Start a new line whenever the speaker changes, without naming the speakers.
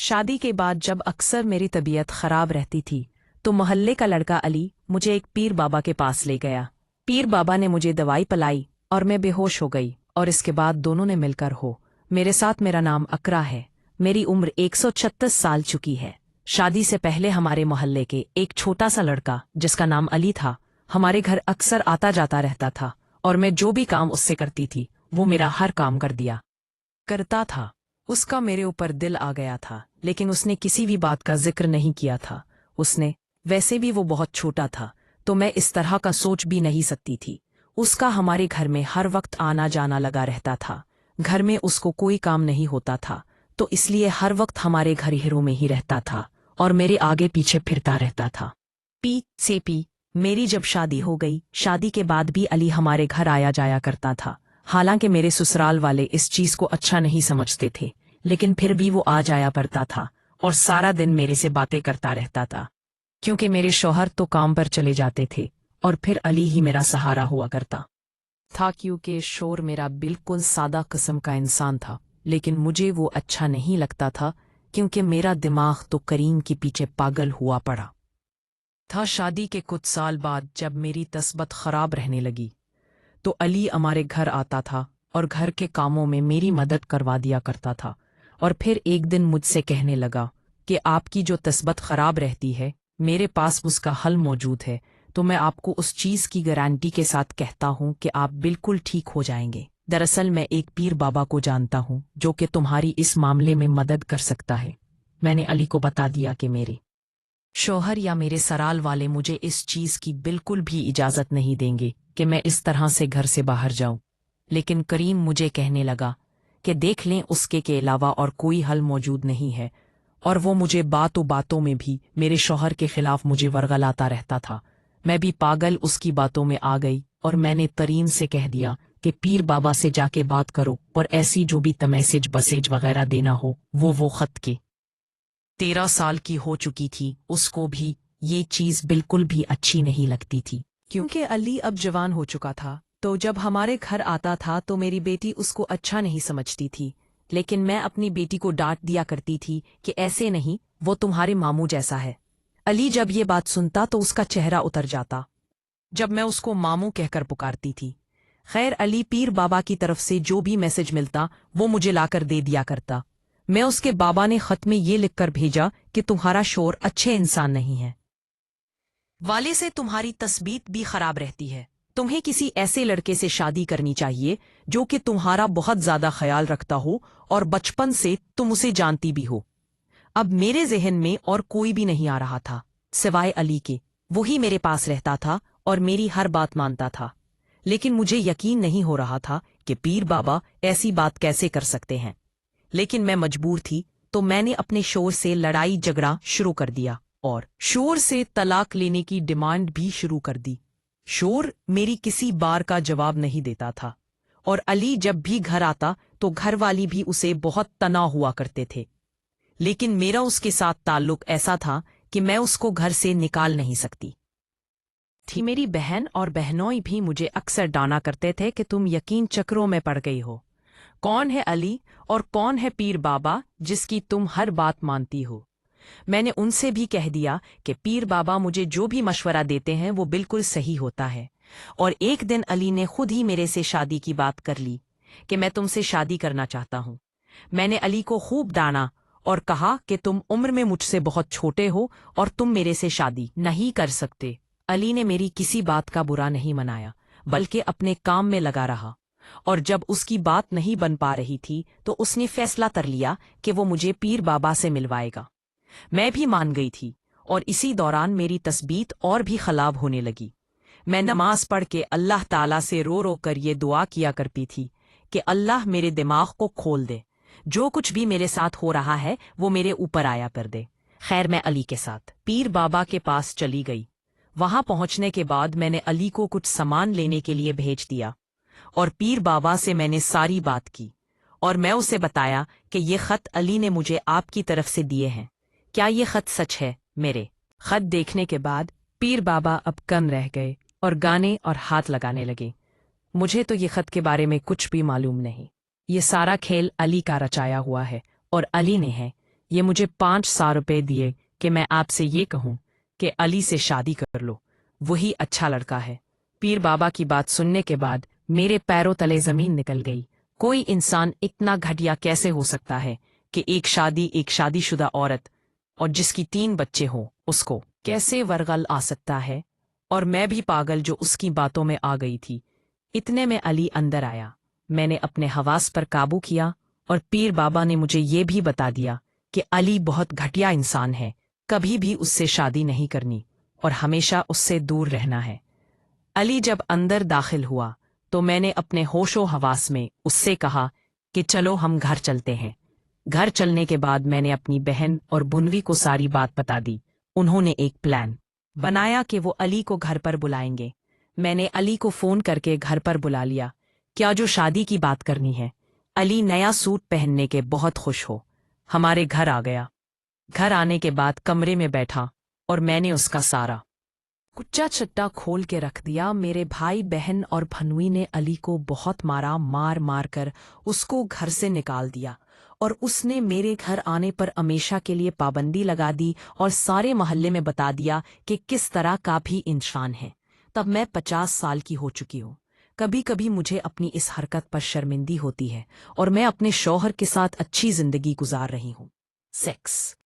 शादी के बाद जब अक्सर मेरी तबीयत खराब रहती थी तो मोहल्ले का लड़का अली मुझे एक पीर बाबा के पास ले गया। पीर बाबा ने मुझे दवाई पिलाई और मैं बेहोश हो गई और इसके बाद दोनों ने मिलकर हो मेरे साथ। मेरा नाम अकरा है, मेरी उम्र 136 साल चुकी है। शादी से पहले हमारे मोहल्ले के एक छोटा सा लड़का जिसका नाम अली था हमारे घर अक्सर आता जाता रहता था और मैं जो भी काम उससे करती थी वो मेरा हर काम कर दिया करता था। उसका मेरे ऊपर दिल आ गया था, लेकिन उसने किसी भी बात का जिक्र नहीं किया था। उसने वैसे भी वो बहुत छोटा था तो मैं इस तरह का सोच भी नहीं सकती थी। उसका हमारे घर में हर वक्त आना जाना लगा रहता था। घर में उसको कोई काम नहीं होता था तो इसलिए हर वक्त हमारे घर हीरो में ही रहता था और मेरे आगे पीछे फिरता रहता था। पी मेरी जब शादी हो गई, शादी के बाद भी अली हमारे घर आया जाया करता था। हालांकि मेरे ससुराल वाले इस चीज को अच्छा नहीं समझते थे, लेकिन फिर भी वो आ जाया करता था और सारा दिन मेरे से बातें करता रहता था। क्योंकि मेरे शौहर तो काम पर चले जाते थे और फिर अली ही मेरा सहारा हुआ करता था। क्योंकि शोर मेरा बिल्कुल सादा किस्म का इंसान था, लेकिन मुझे वो अच्छा नहीं लगता था क्योंकि मेरा दिमाग तो करीम के पीछे पागल हुआ पड़ा था। शादी के कुछ साल बाद जब मेरी तबीयत खराब रहने लगी तो अली हमारे घर आता था और घर के कामों में मेरी मदद करवा दिया करता था। और फिर एक दिन मुझसे कहने लगा कि आपकी जो तबीयत खराब रहती है मेरे पास उसका हल मौजूद है, तो मैं आपको उस चीज की गारंटी के साथ कहता हूं कि आप बिल्कुल ठीक हो जाएंगे। दरअसल मैं एक पीर बाबा को जानता हूं जो कि तुम्हारी इस मामले में मदद कर सकता है। मैंने अली को बता दिया कि मेरे शौहर या मेरे सराल वाले मुझे इस चीज की बिल्कुल भी इजाजत नहीं देंगे कि मैं इस तरह से घर से बाहर जाऊं। लेकिन करीम मुझे कहने लगा कि देख लें, उसके के अलावा और कोई हल मौजूद नहीं है। और वो मुझे बातों बातों में भी मेरे शौहर के खिलाफ मुझे वर्गलाता रहता था। मैं भी पागल उसकी बातों में आ गई और मैंने करीम से कह दिया कि पीर बाबा से जाके बात करो और ऐसी जो भी मैसेज बसेज वगैरह देना हो वो खत के 13 साल की हो चुकी थी, उसको भी ये चीज बिल्कुल भी अच्छी नहीं लगती थी। क्योंकि अली अब जवान हो चुका था तो जब हमारे घर आता था तो मेरी बेटी उसको अच्छा नहीं समझती थी, लेकिन मैं अपनी बेटी को डांट दिया करती थी कि ऐसे नहीं, वो तुम्हारे मामू जैसा है। अली जब ये बात सुनता तो उसका चेहरा उतर जाता जब मैं उसको मामू कहकर पुकारती थी। खैर, अली पीर बाबा की तरफ से जो भी मैसेज मिलता वो मुझे लाकर दे दिया करता। मैं उसके बाबा ने खत में ये लिखकर भेजा कि तुम्हारा शोर अच्छे इंसान नहीं है, वाले से तुम्हारी तस्बीत भी खराब रहती है। तुम्हें किसी ऐसे लड़के से शादी करनी चाहिए जो कि तुम्हारा बहुत ज्यादा ख्याल रखता हो और बचपन से तुम उसे जानती भी हो। अब मेरे जहन में और कोई भी नहीं आ रहा था सिवाय अली के। वही मेरे पास रहता था और मेरी हर बात मानता था, लेकिन मुझे यकीन नहीं हो रहा था कि पीर बाबा ऐसी बात कैसे कर सकते हैं। लेकिन मैं मजबूर थी तो मैंने अपने शोर से लड़ाई झगड़ा शुरू कर दिया और शोर से तलाक लेने की डिमांड भी शुरू कर दी। शोर मेरी किसी बार का जवाब नहीं देता था और अली जब भी घर आता तो घर वाली भी उसे बहुत तना हुआ करते थे। लेकिन मेरा उसके साथ ताल्लुक ऐसा था कि मैं उसको घर से निकाल नहीं सकती थी। मेरी बहन और बहनोई भी मुझे अक्सर डांटा करते थे कि तुम यकीन चक्रों में पड़ गई हो। कौन है अली और कौन है पीर बाबा जिसकी तुम हर बात मानती हो। मैंने उनसे भी कह दिया कि पीर बाबा मुझे जो भी मशवरा देते हैं वो बिल्कुल सही होता है। और एक दिन अली ने खुद ही मेरे से शादी की बात कर ली कि मैं तुमसे शादी करना चाहता हूँ। मैंने अली को खूब डांटा और कहा कि तुम उम्र में मुझसे बहुत छोटे हो और तुम मेरे से शादी नहीं कर सकते। अली ने मेरी किसी बात का बुरा नहीं मनाया, बल्कि अपने काम में लगा रहा। और जब उसकी बात नहीं बन पा रही थी तो उसने फैसला कर लिया कि वो मुझे पीर बाबा से मिलवाएगा। मैं भी मान गई थी और इसी दौरान मेरी तस्बीत और भी खराब होने लगी। मैं नमाज पढ़ के अल्लाह ताला से रो रो कर ये दुआ किया करती थी कि अल्लाह मेरे दिमाग को खोल दे, जो कुछ भी मेरे साथ हो रहा है वो मेरे ऊपर आया कर दे। खैर, मैं अली के साथ पीर बाबा के पास चली गई। वहां पहुंचने के बाद मैंने अली को कुछ सामान लेने के लिए भेज दिया और पीर बाबा से मैंने सारी बात की और मैं उसे बताया कि ये खत अली ने मुझे आपकी तरफ से दिए हैं, क्या ये खत सच है। मेरे खत देखने के बाद पीर बाबा अब कम रह गए और गाने और हाथ लगाने लगे। मुझे तो ये खत के बारे में कुछ भी मालूम नहीं, ये सारा खेल अली का रचाया हुआ है और अली ने है ये मुझे 500 रुपए दिए कि मैं आपसे ये कहूं कि अली से शादी कर लो, वही अच्छा लड़का है। पीर बाबा की बात सुनने के बाद मेरे पैरों तले जमीन निकल गई। कोई इंसान इतना घटिया कैसे हो सकता है कि एक शादीशुदा औरत और जिसकी 3 बच्चे हों उसको कैसे वरगल आ सकता है? और मैं भी पागल जो उसकी बातों में आ गई थी। इतने में अली अंदर आया। मैंने अपने हवास पर काबू किया और पीर बाबा ने मुझे ये भी बता दिया कि अली बहुत घटिया इंसान है, कभी भी उससे शादी नहीं करनी और हमेशा उससे दूर रहना है। अली जब अंदर दाखिल हुआ तो मैंने अपने होशो हवास में उससे कहा कि चलो हम घर चलते हैं। घर चलने के बाद मैंने अपनी बहन और बुनवी को सारी बात बता दी। उन्होंने एक प्लान बनाया कि वो अली को घर पर बुलाएंगे। मैंने अली को फोन करके घर पर बुला लिया। क्या जो शादी की बात करनी है? अली नया सूट पहनने के बहुत खुश हो हमारे घर आ गया। घर आने के बाद कमरे में बैठा और मैंने उसका सारा कुच्चा चट्टा खोल के रख दिया। मेरे भाई बहन और भनुई ने अली को बहुत मारा, मार मार कर उसको घर से निकाल दिया और उसने मेरे घर आने पर हमेशा के लिए पाबंदी लगा दी और सारे मोहल्ले में बता दिया कि किस तरह का भी इंसान है। तब मैं 50 साल की हो चुकी हूँ। कभी कभी मुझे अपनी इस हरकत पर शर्मिंदी होती है और मैं अपने शौहर के साथ अच्छी जिंदगी गुजार रही हूँ। सेक्स